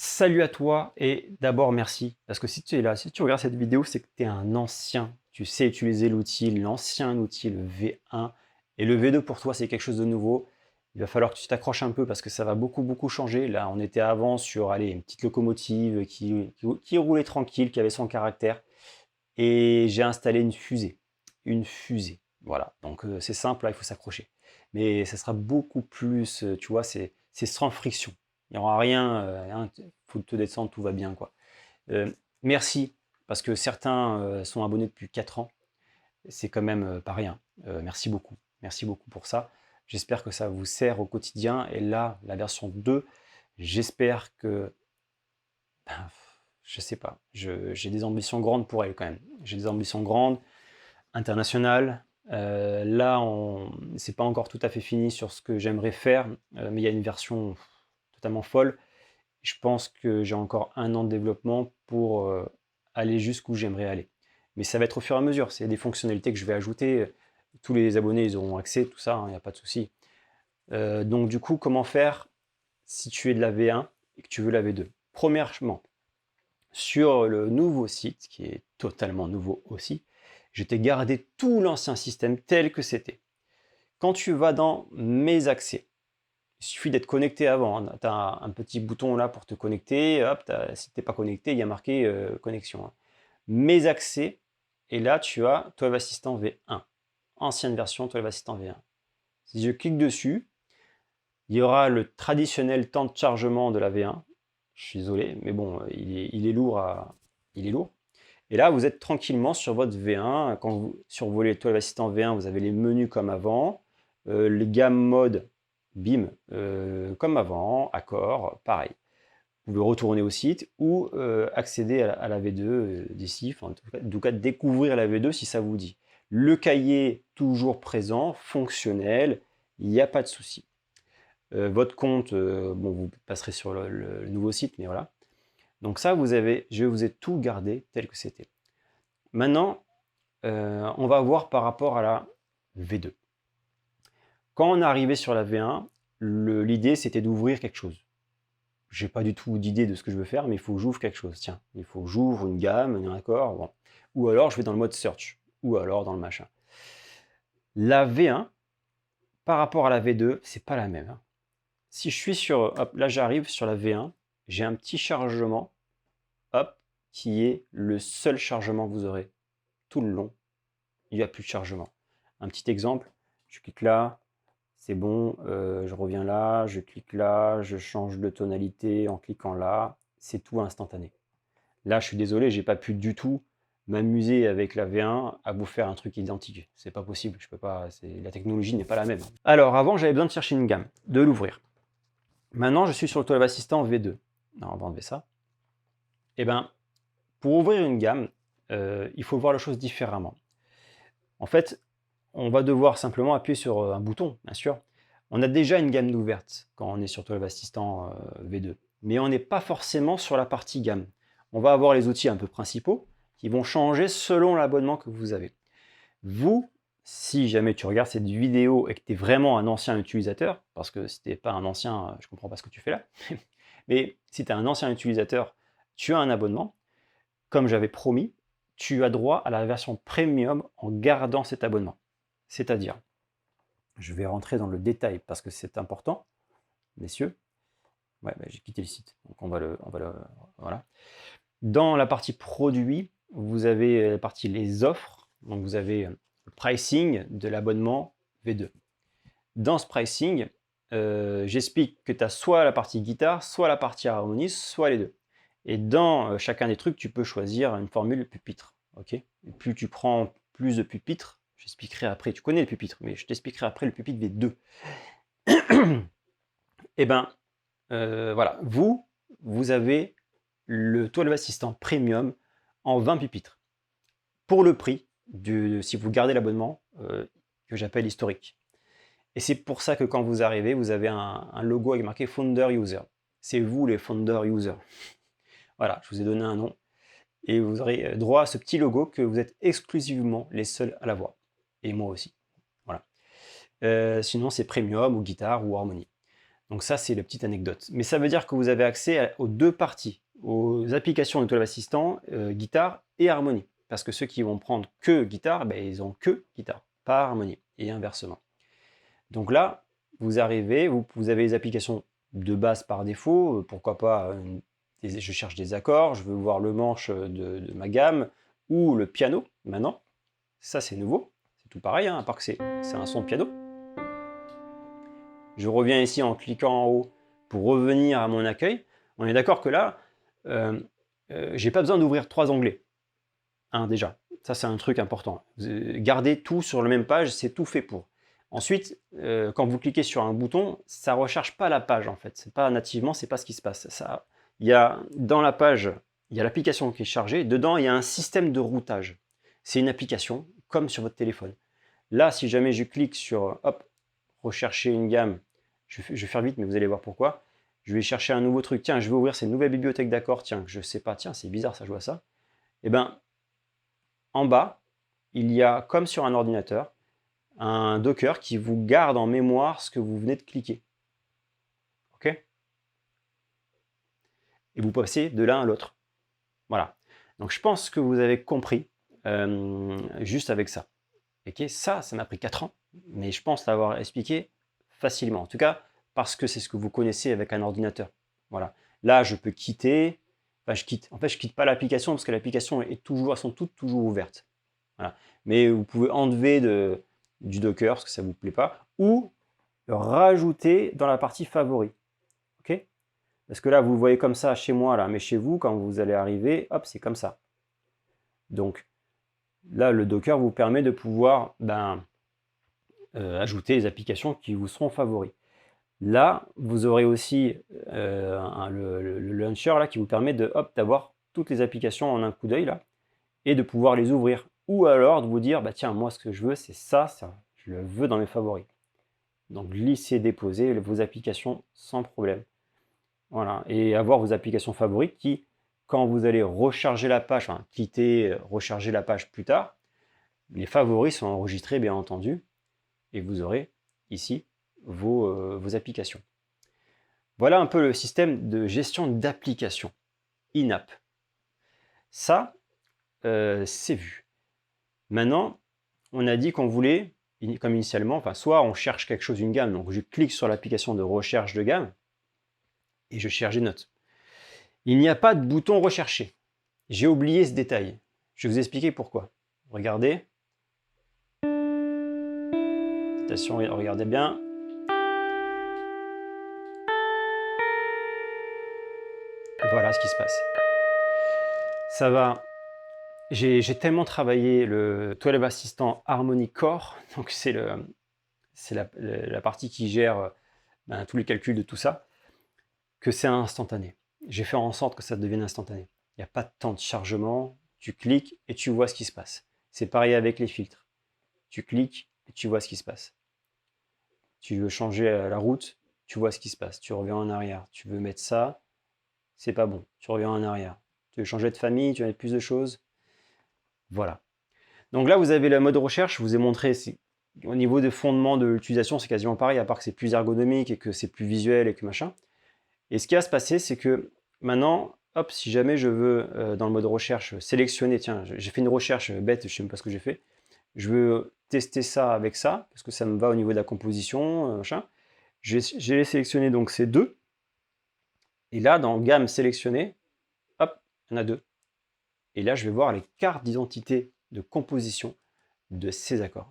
Salut à toi et d'abord merci parce que si tu es là, si tu regardes cette vidéo, c'est que tu es un ancien. Tu sais utiliser l'outil, l'ancien outil, le V1 et le V2 pour toi, c'est quelque chose de nouveau. Il va falloir que tu t'accroches un peu parce que ça va beaucoup changer. Là, on était avant sur allez, une petite locomotive qui roulait tranquille, qui avait son caractère et j'ai installé une fusée. Une fusée. Voilà, donc c'est simple, là, il faut s'accrocher. Mais ça sera beaucoup plus, tu vois, c'est sans friction. Il n'y aura rien, faut te descendre, tout va bien, quoi. Merci, parce que certains sont abonnés depuis 4 ans. C'est quand même pas rien. Merci beaucoup. Merci beaucoup pour ça. J'espère que ça vous sert au quotidien. Et là, la version 2, j'espère que ben, je sais pas, j'ai des ambitions grandes pour elle quand même. J'ai des ambitions grandes, internationales. Là, c'est pas encore tout à fait fini sur ce que j'aimerais faire, mais il y a une version totalement folle. Je pense que j'ai encore 1 an de développement pour aller jusqu'où j'aimerais aller. Mais ça va être au fur et à mesure, c'est des fonctionnalités que je vais ajouter. Tous les abonnés, ils auront accès, tout ça, il n'y a pas de souci. Donc du coup, comment faire si tu es de la V1 et que tu veux la V2? Premièrement, sur le nouveau site, qui est totalement nouveau aussi, je t'ai gardé tout l'ancien système tel que c'était. Quand tu vas dans mes accès, il suffit d'être connecté avant, hein. Tu as un petit bouton là pour te connecter, hop, si tu n'es pas connecté, il y a marqué connexion, hein. Mes accès, et là tu as 12 Assistant V1, ancienne version 12 Assistant V1. Si je clique dessus, il y aura le traditionnel temps de chargement de la V1. Je suis désolé, mais bon, il est lourd. Il est lourd. Et là, vous êtes tranquillement sur votre V1. Quand vous survolez 12 Assistant V1, vous avez les menus comme avant, les gammes mode, bim, comme avant, accord, pareil. Vous pouvez retourner au site ou accéder à la V2 d'ici, enfin, en tout cas découvrir la V2 si ça vous dit. Le cahier toujours présent, fonctionnel, il n'y a pas de souci. Votre compte, bon, vous passerez sur le nouveau site, mais voilà. Donc ça, je vous ai tout gardé tel que c'était. Maintenant, on va voir par rapport à la V2. Quand on est arrivé sur la V1, l'idée c'était d'ouvrir quelque chose. J'ai pas du tout d'idée de ce que je veux faire, mais il faut que j'ouvre quelque chose. Tiens, il faut que j'ouvre une gamme, un accord, bon. Ou alors je vais dans le mode search, ou alors dans le machin. La V1, par rapport à la V2, c'est pas la même, hein. Si je suis sur, hop, là j'arrive sur la V1, j'ai un petit chargement, hop, qui est le seul chargement que vous aurez tout le long. Il n'y a plus de chargement. Un petit exemple, je clique là, c'est bon, je reviens là, je clique là, je change de tonalité en cliquant là, c'est tout instantané. Là, je suis désolé, j'ai pas pu du tout m'amuser avec la V1 à vous faire un truc identique. C'est pas possible, je peux pas, la technologie n'est pas la même. Alors avant, j'avais besoin de chercher une gamme, de l'ouvrir. Maintenant, je suis sur le 12 Assistant V2. Non, on va enlever ça. Eh bien, pour ouvrir une gamme, il faut voir la chose différemment. En fait, on va devoir simplement appuyer sur un bouton, bien sûr. On a déjà une gamme ouverte quand on est sur 12 Assistant V2, mais on n'est pas forcément sur la partie gamme. On va avoir les outils un peu principaux qui vont changer selon l'abonnement que vous avez. Vous, si jamais tu regardes cette vidéo et que tu es vraiment un ancien utilisateur, parce que si tu n'es pas un ancien, je ne comprends pas ce que tu fais là, mais si tu es un ancien utilisateur, tu as un abonnement, comme j'avais promis, tu as droit à la version premium en gardant cet abonnement. C'est-à-dire, je vais rentrer dans le détail parce que c'est important, messieurs. Ouais, j'ai quitté le site, donc voilà. Dans la partie produits, vous avez la partie les offres, donc vous avez le pricing de l'abonnement V2. Dans ce pricing, j'explique que tu as soit la partie guitare, soit la partie harmonie, soit les deux. Et dans chacun des trucs, tu peux choisir une formule pupitre. Okay, et plus tu prends plus de pupitres, j'expliquerai après, tu connais le pupitre, mais je t'expliquerai après le pupitre V2. Et ben, voilà, vous avez le 12 Assistant Premium en 20 pupitres. Pour le prix, si vous gardez l'abonnement, que j'appelle historique. Et c'est pour ça que quand vous arrivez, vous avez un logo avec marqué Founder User. C'est vous les Founder User. Voilà, je vous ai donné un nom. Et vous aurez droit à ce petit logo que vous êtes exclusivement les seuls à l'avoir. Et moi aussi. Voilà. Sinon, c'est Premium ou Guitare ou Harmonie. Donc ça, c'est la petite anecdote. Mais ça veut dire que vous avez accès aux deux parties, aux applications de Total Assistant, guitare et harmonie. Parce que ceux qui vont prendre que guitare, ben, ils ont que guitare, pas harmonie, et inversement. Donc là, vous arrivez, vous avez les applications de base par défaut, pourquoi pas, je cherche des accords, je veux voir le manche de ma gamme, ou le piano, maintenant. Ça, c'est nouveau, c'est tout pareil, hein, à part que c'est un son piano. Je reviens ici en cliquant en haut pour revenir à mon accueil. On est d'accord que là, j'ai pas besoin d'ouvrir 3 onglets. Hein, déjà, ça c'est un truc important. Gardez tout sur la même page, c'est tout fait pour. Ensuite, quand vous cliquez sur un bouton, ça ne recharge pas la page en fait. C'est pas nativement, c'est pas ce qui se passe. Dans la page, il y a l'application qui est chargée. Dedans, il y a un système de routage. C'est une application comme sur votre téléphone. Là, si jamais je clique sur hop, rechercher une gamme, je vais faire vite, mais vous allez voir pourquoi. Je vais chercher un nouveau truc. Tiens, je vais ouvrir cette nouvelle bibliothèque d'accords. Tiens, je sais pas. Tiens, c'est bizarre, ça joue à ça. Eh bien, en bas, il y a, comme sur un ordinateur, un Docker qui vous garde en mémoire ce que vous venez de cliquer. OK? Et vous passez de l'un à l'autre. Voilà. Donc je pense que vous avez compris juste avec ça. OK? Ça m'a pris 4 ans, mais je pense l'avoir expliqué facilement. En tout cas, parce que c'est ce que vous connaissez avec un ordinateur. Voilà. Là, je peux quitter. Enfin, je quitte. En fait, je quitte pas l'application parce que l'application est toujours, elles sont toutes toujours ouvertes. Voilà. Mais vous pouvez enlever du Docker parce que ça ne vous plaît pas, ou rajouter dans la partie favoris. OK? Parce que là, vous le voyez comme ça chez moi, là, mais chez vous, quand vous allez arriver, hop, c'est comme ça. Donc là, le Docker vous permet de pouvoir ajouter les applications qui vous seront favoris. Là, vous aurez aussi le launcher là, qui vous permet d'avoir toutes les applications en un coup d'œil là, et de pouvoir les ouvrir. Ou alors de vous dire, bah tiens, moi ce que je veux, c'est ça, je le veux dans mes favoris. Donc glisser, déposer vos applications sans problème. Voilà, et avoir vos applications favorites qui, quand vous allez recharger la page, enfin quitter, recharger la page plus tard, les favoris sont enregistrés bien entendu, et vous aurez ici vos applications. Voilà un peu le système de gestion d'applications, in-app. Ça, c'est vu. Maintenant, on a dit qu'on voulait, comme initialement, enfin, soit on cherche quelque chose, une gamme, donc je clique sur l'application de recherche de gamme, et je cherche des notes. Il n'y a pas de bouton rechercher. J'ai oublié ce détail. Je vais vous expliquer pourquoi. Regardez. Attention, regardez bien. Voilà ce qui se passe. Ça va. J'ai tellement travaillé le Total Assistant Harmony Core, donc c'est la partie qui gère tous les calculs de tout ça, que c'est instantané. J'ai fait en sorte que ça devienne instantané. Il n'y a pas de temps de chargement, tu cliques et tu vois ce qui se passe. C'est pareil avec les filtres. Tu cliques et tu vois ce qui se passe. Tu veux changer la route, tu vois ce qui se passe. Tu reviens en arrière. Tu veux mettre ça, c'est pas bon. Tu reviens en arrière. Tu veux changer de famille, tu veux mettre plus de choses. Voilà. Donc là, vous avez le mode recherche. Je vous ai montré, au niveau des fondements de l'utilisation, c'est quasiment pareil, à part que c'est plus ergonomique et que c'est plus visuel et que machin. Et ce qui va se passer, c'est que maintenant, hop, si jamais je veux, dans le mode recherche, sélectionner, tiens, j'ai fait une recherche bête, je ne sais même pas ce que j'ai fait. Je veux tester ça avec ça, parce que ça me va au niveau de la composition, machin. J'ai sélectionné donc ces deux. Et là, dans gamme sélectionnée, hop, il y en a deux. Et là, je vais voir les cartes d'identité de composition de ces accords.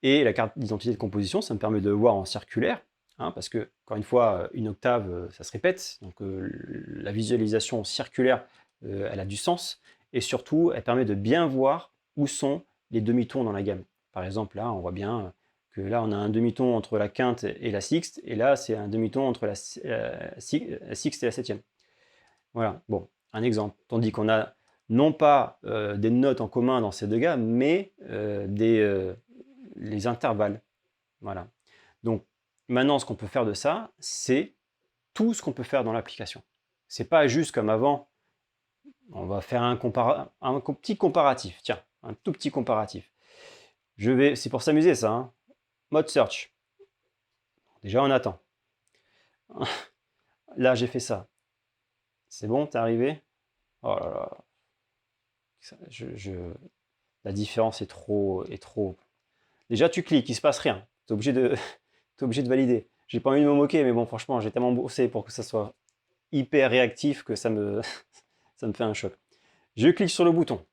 Et la carte d'identité de composition, ça me permet de voir en circulaire, parce que, encore une fois, une octave, ça se répète. Donc la visualisation circulaire, elle a du sens. Et surtout, elle permet de bien voir où sont les demi-tons dans la gamme. Par exemple, là, on voit bien que là, on a un demi-ton entre la quinte et la sixte. Et là, c'est un demi-ton entre la sixte et la septième. Voilà, bon, un exemple. Tandis qu'on a non pas des notes en commun dans ces deux gammes, mais les intervalles. Voilà. Donc maintenant, ce qu'on peut faire de ça, c'est tout ce qu'on peut faire dans l'application. C'est pas juste comme avant. On va faire un petit comparatif. Tiens, un tout petit comparatif. C'est pour s'amuser ça. Mode search. Déjà, on attend. Là, j'ai fait ça. C'est bon, t'es arrivé? Oh là là. La différence est trop. Déjà, tu cliques, il se passe rien. T'es obligé de, t'es obligé de valider. J'ai pas envie de me moquer, mais bon, franchement, j'ai tellement bossé pour que ça soit hyper réactif que ça me, ça me fait un choc. Je clique sur le bouton.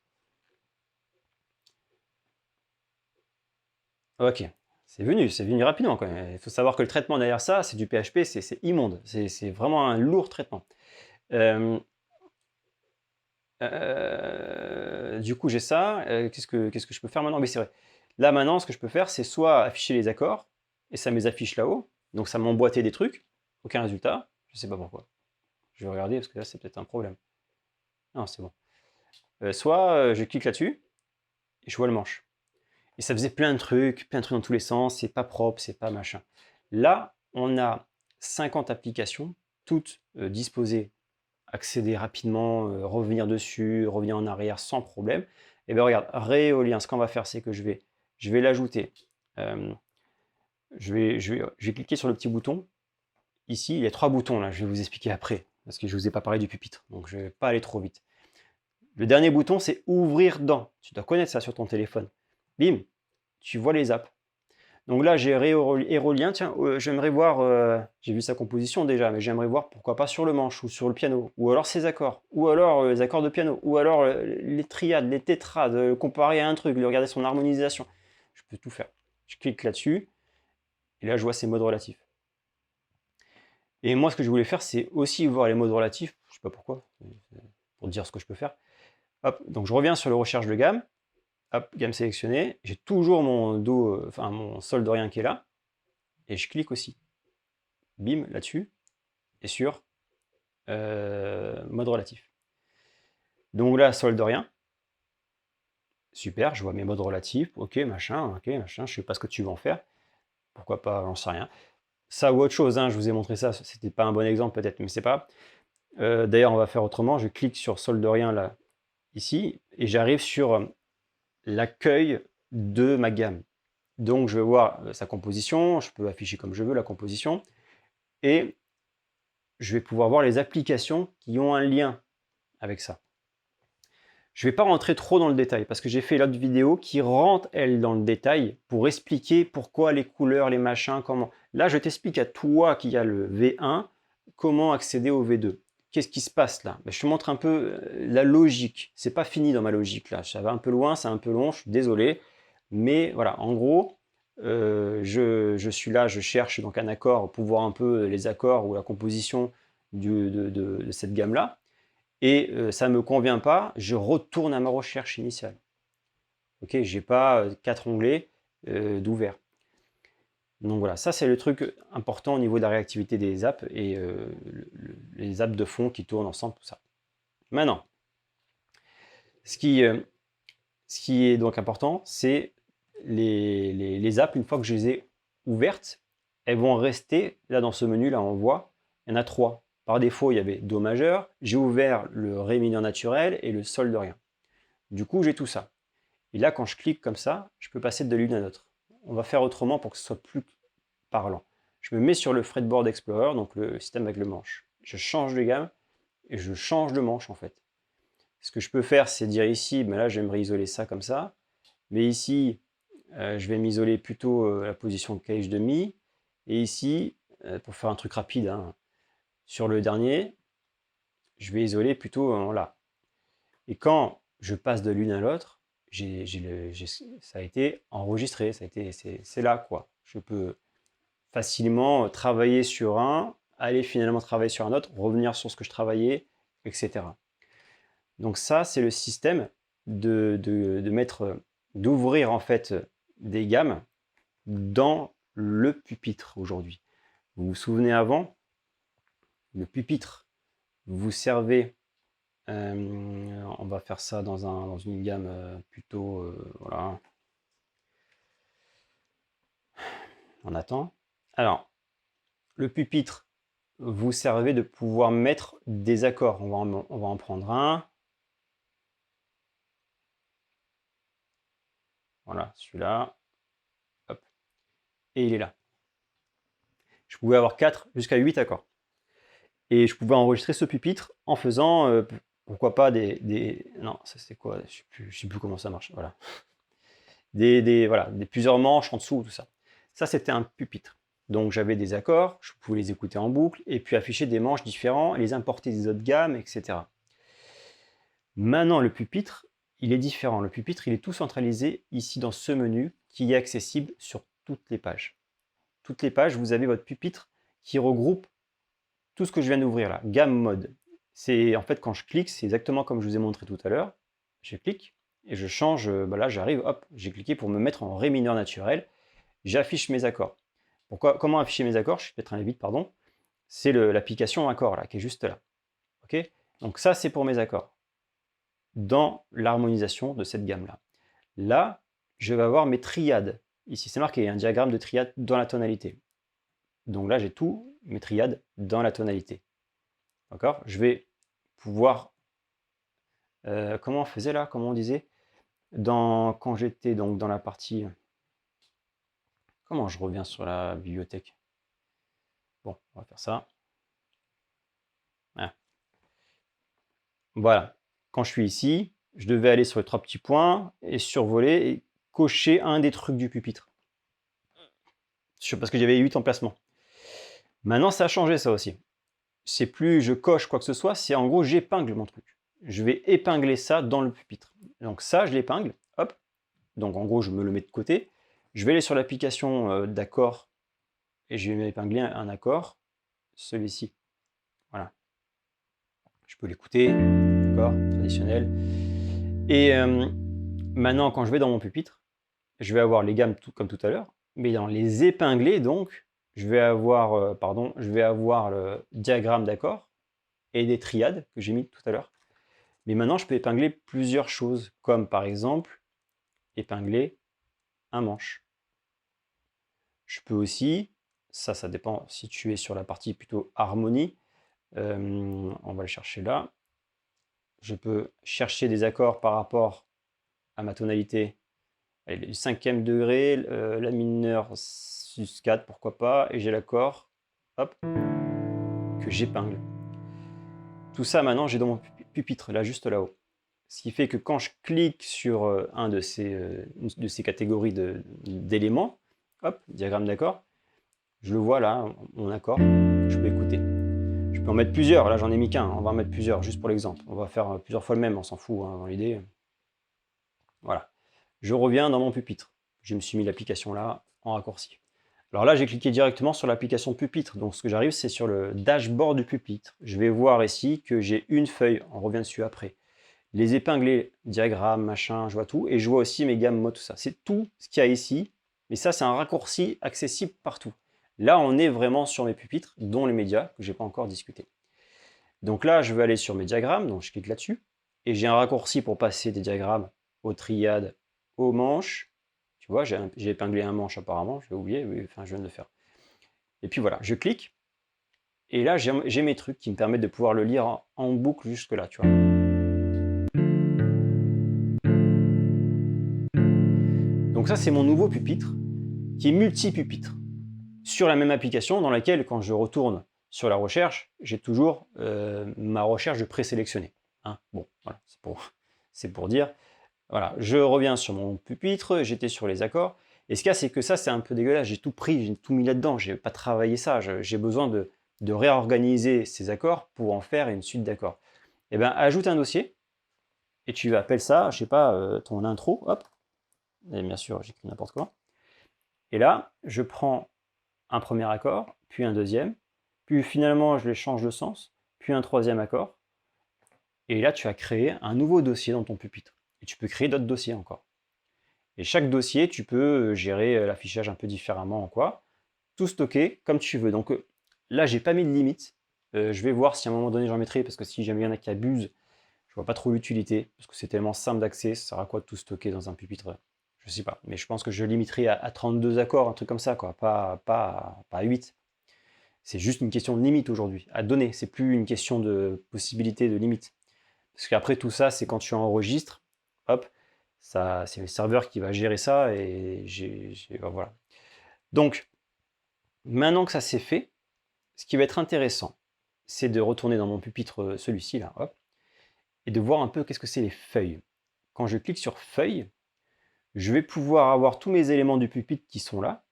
Ok, c'est venu rapidement quand même. Il faut savoir que le traitement derrière ça, c'est du PHP, c'est immonde. C'est vraiment un lourd traitement. Du coup, j'ai ça. Qu'est-ce que je peux faire maintenant? Mais c'est vrai. Là, maintenant, ce que je peux faire, c'est soit afficher les accords, et ça me les affiche là-haut. Donc, ça m'emboîtait des trucs. Aucun résultat. Je sais pas pourquoi. Je vais regarder, parce que là, c'est peut-être un problème. Non, c'est bon. Soit je clique là-dessus, et je vois le manche. Et ça faisait plein de trucs dans tous les sens. C'est pas propre, c'est pas machin. Là, on a 50 applications, toutes disposées, accéder rapidement, revenir dessus, revenir en arrière sans problème. Et bien regarde, Réolien, ce qu'on va faire, c'est que je vais l'ajouter. Euh, je vais cliquer sur le petit bouton. Ici, il y a 3 boutons là, je vais vous expliquer après, parce que je ne vous ai pas parlé du pupitre, donc je ne vais pas aller trop vite. Le dernier bouton, c'est ouvrir dans. Tu dois connaître ça sur ton téléphone. Bim, tu vois les apps. Donc là, j'ai Aérolien. Tiens, j'aimerais voir, j'ai vu sa composition déjà, mais j'aimerais voir pourquoi pas sur le manche ou sur le piano, ou alors ses accords, ou alors les accords de piano, ou alors les triades, les tétrades, comparer à un truc, de regarder son harmonisation. Je peux tout faire. Je clique là-dessus, et là, je vois ses modes relatifs. Et moi, ce que je voulais faire, c'est aussi voir les modes relatifs, je sais pas pourquoi, pour dire ce que je peux faire. Hop, donc je reviens sur le recherche de gamme, hop, gamme sélectionnée, j'ai toujours mon do, enfin mon sol de rien qui est là, et je clique aussi. Bim, là-dessus, et sur mode relatif. Donc là, sol de rien. Super, je vois mes modes relatifs. Ok, machin, je sais pas ce que tu veux en faire. Pourquoi pas, j'en sais rien. Ça ou autre chose, hein, je vous ai montré ça, c'était pas un bon exemple peut-être, mais c'est pas. D'ailleurs, on va faire autrement. Je clique sur sol de rien là, ici, et j'arrive sur l'accueil de ma gamme. Donc je vais voir sa composition, je peux afficher comme je veux la composition, et je vais pouvoir voir les applications qui ont un lien avec ça. Je ne vais pas rentrer trop dans le détail parce que j'ai fait l'autre vidéo qui rentre, elle, dans le détail pour expliquer pourquoi les couleurs, les machins, comment. Là, je t'explique à toi qui a le V1 comment accéder au V2. Qu'est-ce qui se passe là? Je te montre un peu la logique. C'est pas fini dans ma logique là. Ça va un peu loin, c'est un peu long, je suis désolé. Mais voilà, en gros, je suis là, je cherche donc un accord pour voir un peu les accords ou la composition de cette gamme-là et ça ne me convient pas, je retourne à ma recherche initiale. Ok, j'ai pas 4 onglets d'ouvert. Donc voilà, ça c'est le truc important au niveau de la réactivité des apps et les apps de fond qui tournent ensemble, tout ça. Maintenant, ce qui, euh, ce qui est donc important, c'est les apps, une fois que je les ai ouvertes, elles vont rester, là dans ce menu, là on voit, il y en a 3. Par défaut, il y avait Do majeur, j'ai ouvert le Ré mineur naturel et le Sol de rien. Du coup, j'ai tout ça. Et là, quand je clique comme ça, je peux passer de l'une à l'autre. On va faire autrement pour que ce soit plus parlant. Je me mets sur le Fretboard Explorer, donc le système avec le manche. Je change de gamme et je change de manche en fait. Ce que je peux faire, c'est dire ici, ben là j'aimerais isoler ça comme ça. Mais ici, je vais m'isoler plutôt la position de cage de mi. Et ici, pour faire un truc rapide, hein, sur le dernier, je vais isoler plutôt en là. Et quand je passe de l'une à l'autre, ça a été enregistré, c'est là quoi. Je peux facilement travailler sur un, aller finalement travailler sur un autre, revenir sur ce que je travaillais, etc. Donc ça, c'est le système de mettre, d'ouvrir en fait des gammes dans le pupitre aujourd'hui. Vous vous souvenez avant, le pupitre, vous servez, on va faire ça dans une gamme plutôt, voilà, on attend. Alors, le pupitre, vous servez de pouvoir mettre des accords. On va en prendre un. Voilà, celui-là. Hop. Et il est là. Je pouvais avoir 4 jusqu'à 8 accords. Et je pouvais enregistrer ce pupitre en faisant, pourquoi pas non, ça c'est quoi? Je sais plus comment ça marche, voilà. Voilà, plusieurs manches en dessous, tout ça. Ça, c'était un pupitre. Donc j'avais des accords, je pouvais les écouter en boucle, et puis afficher des manches différents, les importer des autres gammes, etc. Maintenant, le pupitre, il est différent. Le pupitre, il est tout centralisé ici dans ce menu qui est accessible sur toutes les pages. Toutes les pages, vous avez votre pupitre qui regroupe tout ce que je viens d'ouvrir là, gamme mode. C'est en fait quand je clique, c'est exactement comme je vous ai montré tout à l'heure. Je clique et je change, là j'arrive, hop, j'ai cliqué pour me mettre en ré mineur naturel. J'affiche mes accords. Comment afficher mes accords? Je vais peut-être aller vite, pardon. C'est l'application accord là, qui est juste là. Ok. Donc ça c'est pour mes accords. Dans l'harmonisation de cette gamme là. Là, je vais avoir mes triades. Ici c'est marqué, un diagramme de triade dans la tonalité. Donc là, j'ai tous mes triades dans la tonalité. D'accord? Je vais pouvoir... comment on faisait là? Comment on disait? Quand j'étais donc dans la partie... Comment je reviens sur la bibliothèque? Bon, on va faire ça. Ah. Voilà. Quand je suis ici, je devais aller sur les 3 petits points et survoler et cocher un des trucs du pupitre. Parce que j'avais 8 emplacements. Maintenant, ça a changé ça aussi. C'est plus je coche quoi que ce soit, c'est en gros j'épingle mon truc. Je vais épingler ça dans le pupitre. Donc ça, je l'épingle, hop. Donc en gros, je me le mets de côté. Je vais aller sur l'application d'accord et je vais m'épingler un accord, celui-ci. Voilà. Je peux l'écouter, d'accord, traditionnel. Et maintenant, quand je vais dans mon pupitre, je vais avoir les gammes comme tout à l'heure, mais dans les épinglés, donc, je vais avoir, le diagramme d'accord et des triades que j'ai mis tout à l'heure. Mais maintenant, je peux épingler plusieurs choses, comme par exemple, épingler un manche. Je peux aussi, ça dépend si tu es sur la partie plutôt harmonie, on va le chercher là. Je peux chercher des accords par rapport à ma tonalité. Allez, du 5e degré, la mineure sus4, pourquoi pas, et j'ai l'accord, hop, que j'épingle. Tout ça maintenant, j'ai dans mon pupitre, là, juste là-haut. Ce qui fait que quand je clique sur une de ces catégories d'éléments, hop, diagramme d'accord, je le vois là, mon accord, que je peux écouter. Je peux en mettre plusieurs, là j'en ai mis qu'un, on va en mettre plusieurs, juste pour l'exemple. On va faire plusieurs fois le même, on s'en fout hein, dans l'idée. Voilà. Je reviens dans mon pupitre. Je me suis mis l'application là, en raccourci. Alors là, j'ai cliqué directement sur l'application pupitre. Donc ce que j'arrive, c'est sur le dashboard du pupitre. Je vais voir ici que j'ai une feuille, on revient dessus après. Les épinglés, diagrammes, machin, je vois tout. Et je vois aussi mes gammes mode, tout ça. C'est tout ce qu'il y a ici. Mais ça, c'est un raccourci accessible partout. Là, on est vraiment sur mes pupitres, dont les médias, que je n'ai pas encore discuté. Donc là, je vais aller sur mes diagrammes, donc je clique là-dessus. Et j'ai un raccourci pour passer des diagrammes aux triades, aux manches. Tu vois, j'ai épinglé un manche apparemment, je l'ai oublié, oui, enfin je viens de le faire. Et puis voilà, je clique. Et là, j'ai mes trucs qui me permettent de pouvoir le lire en boucle jusque là, tu vois. Donc ça, c'est mon nouveau pupitre, qui est multi-pupitre, sur la même application dans laquelle, quand je retourne sur la recherche, j'ai toujours ma recherche de présélectionner. Hein, bon, voilà, c'est pour dire. Voilà, je reviens sur mon pupitre, j'étais sur les accords. Et ce qu'il y a, c'est que ça, c'est un peu dégueulasse. J'ai tout pris, j'ai tout mis là-dedans. J'ai pas travaillé ça. J'ai besoin de réorganiser ces accords pour en faire une suite d'accords. Eh bien, ajoute un dossier et tu appelles ça, je sais pas, ton intro, hop. Et bien sûr, j'écris n'importe quoi. Et là, je prends un premier accord, puis un deuxième, puis finalement, je les change de sens, puis un troisième accord. Et là, tu as créé un nouveau dossier dans ton pupitre. Et tu peux créer d'autres dossiers encore. Et chaque dossier, tu peux gérer l'affichage un peu différemment, quoi. Tout stocker comme tu veux. Donc là, j'ai pas mis de limite. Je vais voir si à un moment donné j'en mettrai, parce que si jamais il y en a qui abusent, je vois pas trop l'utilité, parce que c'est tellement simple d'accès, ça sert à quoi de tout stocker dans un pupitre? Je sais pas, mais je pense que je limiterai à 32 accords, un truc comme ça, quoi, pas à 8. C'est juste une question de limite aujourd'hui, à donner, c'est plus une question de possibilité de limite. Parce qu'après tout ça, c'est quand tu enregistres, hop, c'est le serveur qui va gérer ça, et voilà. Donc, Maintenant que ça c'est fait, ce qui va être intéressant, c'est de retourner dans mon pupitre, celui-ci là, hop, et de voir un peu qu'est-ce que c'est les feuilles. Quand je clique sur feuilles, je vais pouvoir avoir tous mes éléments du pupitre qui sont là,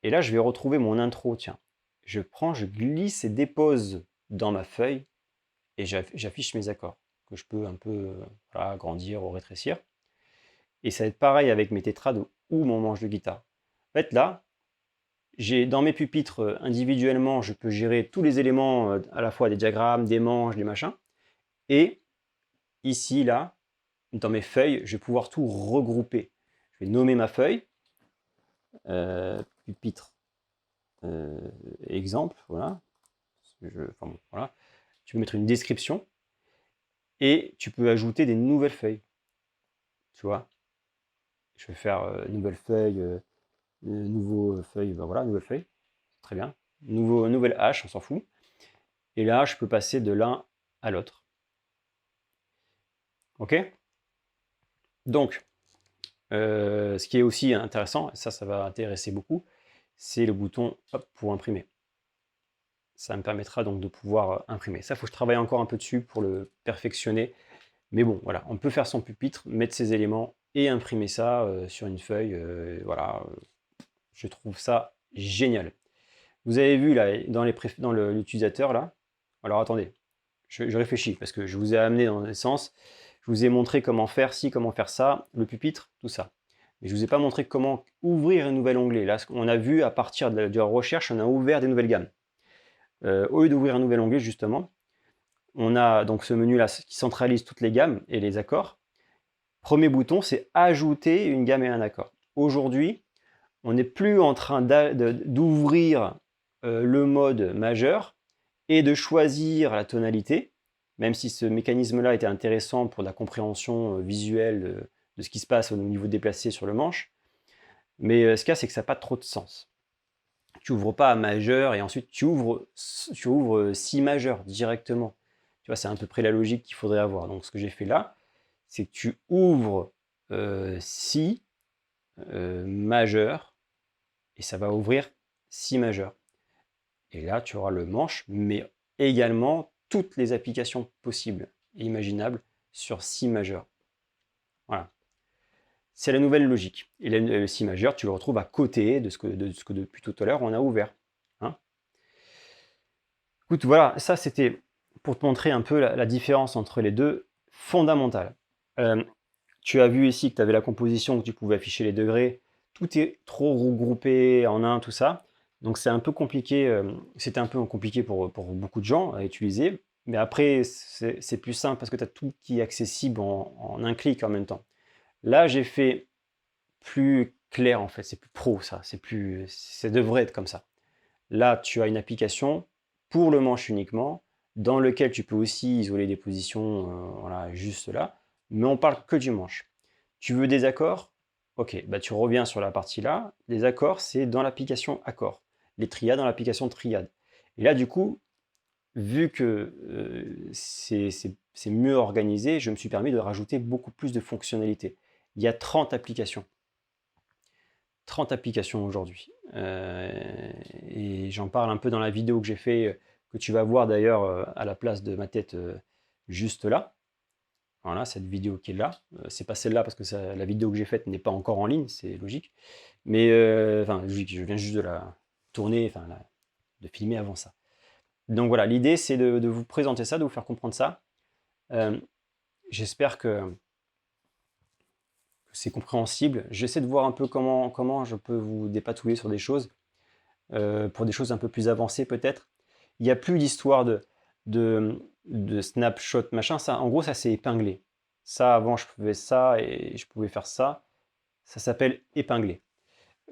et là je vais retrouver mon intro, tiens. Je prends, je glisse et dépose dans ma feuille, et j'affiche mes accords, que je peux un peu voilà, agrandir ou rétrécir. Et ça va être pareil avec mes tétrades ou mon manche de guitare. En fait là, dans mes pupitres individuellement, je peux gérer tous les éléments, à la fois des diagrammes, des manches, des machins. Et ici, là, dans mes feuilles, je vais pouvoir tout regrouper. Je vais nommer ma feuille, pupitre exemple, voilà. Enfin bon, voilà. Tu peux mettre une description et tu peux ajouter des nouvelles feuilles. Tu vois, je vais faire nouvelle feuille, nouveau feuille, ben voilà, nouvelle feuille, très bien. Nouvelle hache, on s'en fout. Et là, je peux passer de l'un à l'autre. Ok? Donc, ce qui est aussi intéressant, et ça va intéresser beaucoup, c'est le bouton hop, pour imprimer. Ça me permettra donc de pouvoir imprimer. Ça, il faut que je travaille encore un peu dessus pour le perfectionner. Mais bon, voilà, on peut faire son pupitre, mettre ses éléments et imprimer ça sur une feuille. Voilà, je trouve ça génial. Vous avez vu là, dans l'utilisateur, là, alors attendez, je réfléchis, parce que je vous ai amené dans le sens, je vous ai montré comment faire ci, comment faire ça, le pupitre, tout ça. Mais je ne vous ai pas montré comment ouvrir un nouvel onglet. Là, on a vu, à partir de la recherche, on a ouvert des nouvelles gammes. Au lieu d'ouvrir un nouvel onglet, justement, on a donc ce menu-là qui centralise toutes les gammes et les accords. Premier bouton, c'est ajouter une gamme et un accord. Aujourd'hui, on n'est plus en train d'ouvrir le mode majeur et de choisir la tonalité, même si ce mécanisme-là était intéressant pour la compréhension visuelle de ce qui se passe au niveau déplacé sur le manche. Mais ce qu'il y a, c'est que ça n'a pas trop de sens. Tu ouvres pas à majeur et ensuite tu ouvres si majeur directement. Tu vois, c'est à peu près la logique qu'il faudrait avoir. Donc ce que j'ai fait là, c'est que tu ouvres si majeur et ça va ouvrir si majeur. Et là, tu auras le manche, mais également toutes les applications possibles et imaginables sur si majeur. Voilà. C'est la nouvelle logique. Et le si majeur, tu le retrouves à côté de ce que depuis tout à l'heure on a ouvert. Hein. Écoute, voilà, ça c'était pour te montrer un peu la différence entre les deux fondamentale. Tu as vu ici que tu avais la composition, que tu pouvais afficher les degrés. Tout est trop regroupé en un, tout ça. Donc c'est un peu compliqué, c'était un peu compliqué pour beaucoup de gens à utiliser. Mais après, c'est plus simple parce que tu as tout qui est accessible en un clic en même temps. Là, j'ai fait plus clair en fait, c'est plus pro ça, ça devrait être comme ça. Là, tu as une application pour le manche uniquement, dans lequel tu peux aussi isoler des positions, voilà, juste là, mais on parle que du manche. Tu veux des accords? Ok, bah tu reviens sur la partie là. Les accords, c'est dans l'application accords. Les triades dans l'application triade. Et là, du coup, vu que c'est mieux organisé, je me suis permis de rajouter beaucoup plus de fonctionnalités. Il y a 30 applications. 30 applications aujourd'hui. Et j'en parle un peu dans la vidéo que j'ai fait, que tu vas voir d'ailleurs à la place de ma tête juste là. Voilà, cette vidéo qui est là. C'est pas celle-là parce que la vidéo que j'ai faite n'est pas encore en ligne, c'est logique. Mais, enfin, logique, je viens juste de la tourner, enfin, de filmer avant ça. Donc voilà, l'idée c'est de vous présenter ça, de vous faire comprendre ça. J'espère que c'est compréhensible. J'essaie de voir un peu comment je peux vous dépatouiller sur des choses, pour des choses un peu plus avancées peut-être. Il n'y a plus d'histoire de snapshot, machin. Ça, en gros, ça c'est épinglé. Ça, avant, je pouvais ça et je pouvais faire ça. Ça s'appelle épingler.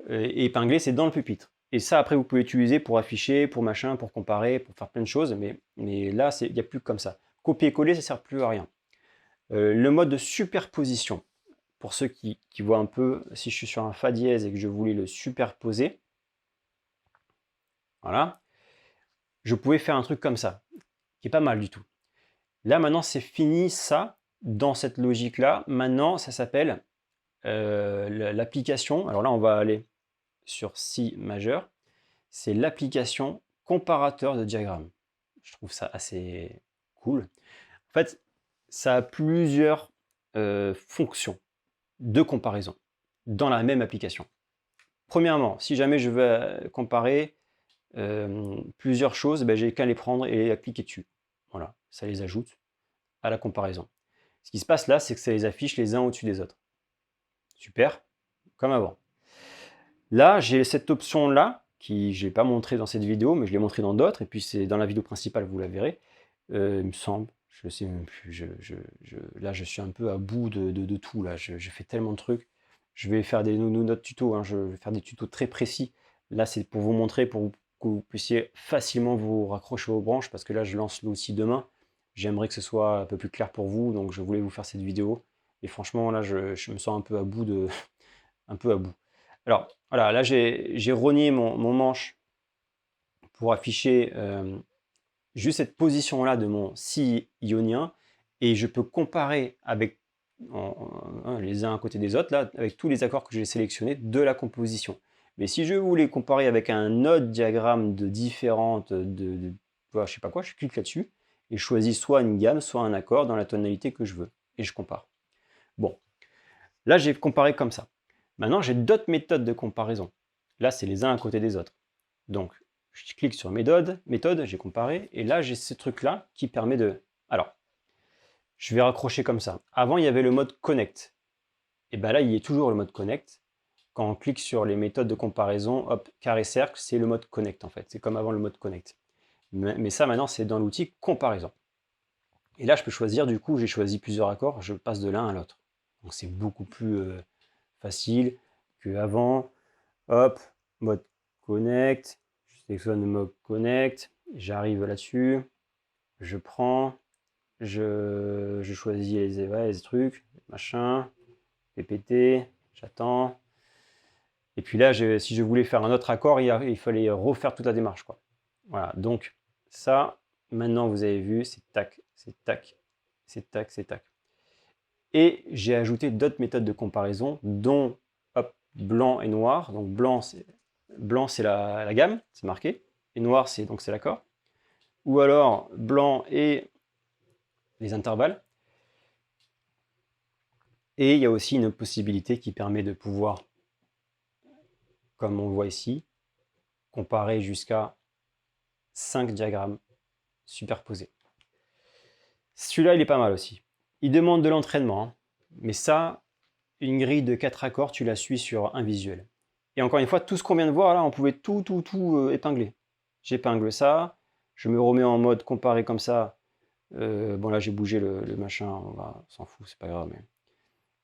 Et épingler, c'est dans le pupitre. Et ça, après, vous pouvez utiliser pour afficher, pour machin, pour comparer, pour faire plein de choses. Mais là, il n'y a plus comme ça. Copier-coller, ça ne sert plus à rien. Le mode de superposition, pour ceux qui voient un peu, si je suis sur un Fa dièse et que je voulais le superposer, voilà, je pouvais faire un truc comme ça, qui est pas mal du tout. Là, maintenant, c'est fini ça, dans cette logique-là. Maintenant, ça s'appelle l'application. Alors là, on va aller sur Si majeur. c'est l'application comparateur de diagrammes. Je trouve ça assez cool. En fait, ça a plusieurs fonctions de comparaison dans la même application. Premièrement, si jamais je veux comparer plusieurs choses, ben, j'ai qu'à les prendre et à cliquer dessus. Voilà, ça les ajoute à la comparaison. Ce qui se passe là, c'est que ça les affiche les uns au-dessus des autres. Super, comme avant. Là, j'ai cette option-là, qui je n'ai pas montré dans cette vidéo, mais je l'ai montré dans d'autres, et puis c'est dans la vidéo principale, vous la verrez, il me semble. Je ne sais même plus. Là, je suis un peu à bout de tout. Là, je fais tellement de trucs. Je vais faire des notes tutos. Hein, je vais faire des tutos très précis. Là, c'est pour vous montrer, pour que vous puissiez facilement vous raccrocher aux branches, parce que là, je lance l'outil demain. J'aimerais que ce soit un peu plus clair pour vous, donc je voulais vous faire cette vidéo. Et franchement, là, je me sens un peu à bout un peu à bout. Alors, voilà, là, j'ai rogné mon manche pour afficher juste cette position-là de mon si ionien, et je peux comparer avec les uns à côté des autres, là, avec tous les accords que j'ai sélectionnés de la composition. Mais si je voulais comparer avec un autre diagramme de différentes, je sais pas quoi, je clique là-dessus, et je choisis soit une gamme, soit un accord dans la tonalité que je veux, et je compare. Bon, là, j'ai comparé comme ça. Maintenant, j'ai d'autres méthodes de comparaison. Là, c'est les uns à côté des autres. Donc, je clique sur méthode, j'ai comparé, et là, j'ai ce truc-là qui permet de... Alors, je vais raccrocher comme ça. Avant, il y avait le mode Connect. Et bien là, il y a toujours le mode Connect. Quand on clique sur les méthodes de comparaison, hop, carré cercle, c'est le mode Connect en fait. C'est comme avant le mode Connect. Mais ça, maintenant, c'est dans l'outil comparaison. Et là, je peux choisir, du coup, j'ai choisi plusieurs accords, je passe de l'un à l'autre. Donc, c'est beaucoup plus facile qu'avant. Hop, mode Connect, je sélectionne le mode Connect, j'arrive là-dessus, je prends, je choisis les trucs, machin, PPT, j'attends. Et puis là, si je voulais faire un autre accord, il fallait refaire toute la démarche, quoi. Voilà, donc ça, maintenant vous avez vu, c'est tac, c'est tac, c'est tac, c'est tac. Et j'ai ajouté d'autres méthodes de comparaison, dont hop, blanc et noir. Donc blanc, c'est la gamme, c'est marqué, et noir, c'est l'accord. Ou alors blanc et les intervalles. Et il y a aussi une possibilité qui permet de pouvoir, comme on le voit ici, comparer jusqu'à 5 diagrammes superposés. Celui-là, il est pas mal aussi. Il demande de l'entraînement, hein, mais ça, une grille de 4 accords, tu la suis sur un visuel. Et encore une fois, tout ce qu'on vient de voir là, on pouvait tout épingler. J'épingle ça, je me remets en mode comparé comme ça. Bon là j'ai bougé le machin, on s'en fout, c'est pas grave, mais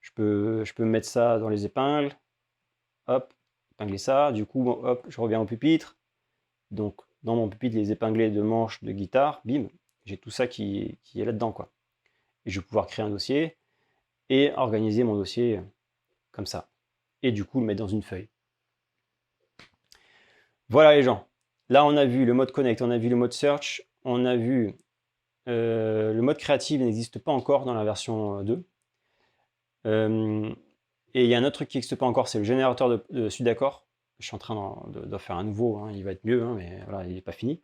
je peux mettre ça dans les épingles, hop, épingler ça, du coup hop, je reviens au pupitre. Donc dans mon pupitre, les épinglés de manches de guitare, bim, j'ai tout ça qui est là-dedans, quoi. Et je vais pouvoir créer un dossier et organiser mon dossier comme ça. Et du coup le mettre dans une feuille. Voilà les gens. Là on a vu le mode connect, on a vu le mode search, on a vu le mode créative n'existe pas encore dans la version 2. Et il y a un autre truc qui n'existe pas encore, c'est le générateur de suite d'accords. Je suis en train de faire un nouveau, hein, il va être mieux, hein, mais voilà, il n'est pas fini.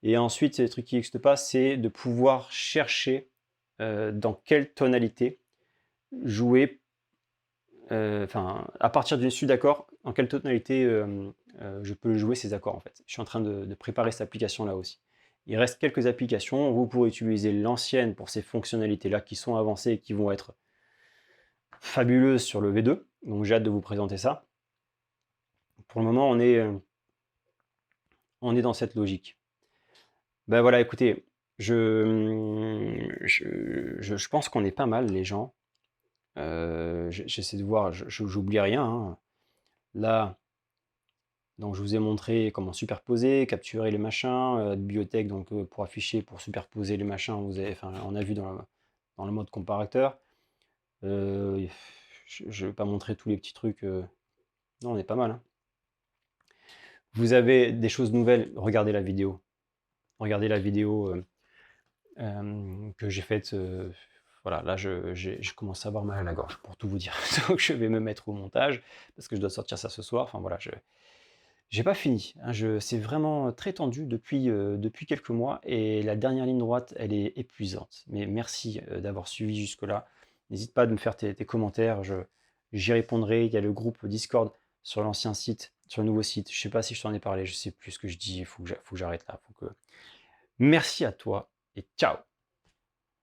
Et ensuite, le truc qui n'existe pas, c'est de pouvoir chercher dans quelle tonalité jouer, à partir d'une suite d'accords, en quelle tonalité je peux jouer ces accords en fait. Je suis en train de préparer cette application-là aussi. Il reste quelques applications, vous pourrez utiliser l'ancienne pour ces fonctionnalités-là qui sont avancées et qui vont être fabuleuses sur le V2, donc j'ai hâte de vous présenter ça. Pour le moment, on est dans cette logique. Ben voilà, écoutez, je pense qu'on est pas mal les gens. J'essaie de voir, j'oublie rien, hein. Là, donc je vous ai montré comment superposer, capturer les machins, bibliothèque donc pour afficher, pour superposer les machins, on a vu dans le mode comparateur. Je ne vais pas montrer tous les petits trucs. Non, on est pas mal, hein. Vous avez des choses nouvelles, regardez la vidéo. Regardez la vidéo que j'ai faite. Voilà, là je commence à avoir mal à la gorge, pour tout vous dire. Donc je vais me mettre au montage, parce que je dois sortir ça ce soir. Enfin voilà, J'ai pas fini, hein, c'est vraiment très tendu depuis quelques mois et la dernière ligne droite, elle est épuisante. Mais merci, d'avoir suivi jusque-là. N'hésite pas à me faire tes commentaires, j'y répondrai. Il y a le groupe Discord sur l'ancien site, sur le nouveau site. Je sais pas si je t'en ai parlé, je sais plus ce que je dis, il faut que j'arrête là, faut que merci à toi et ciao!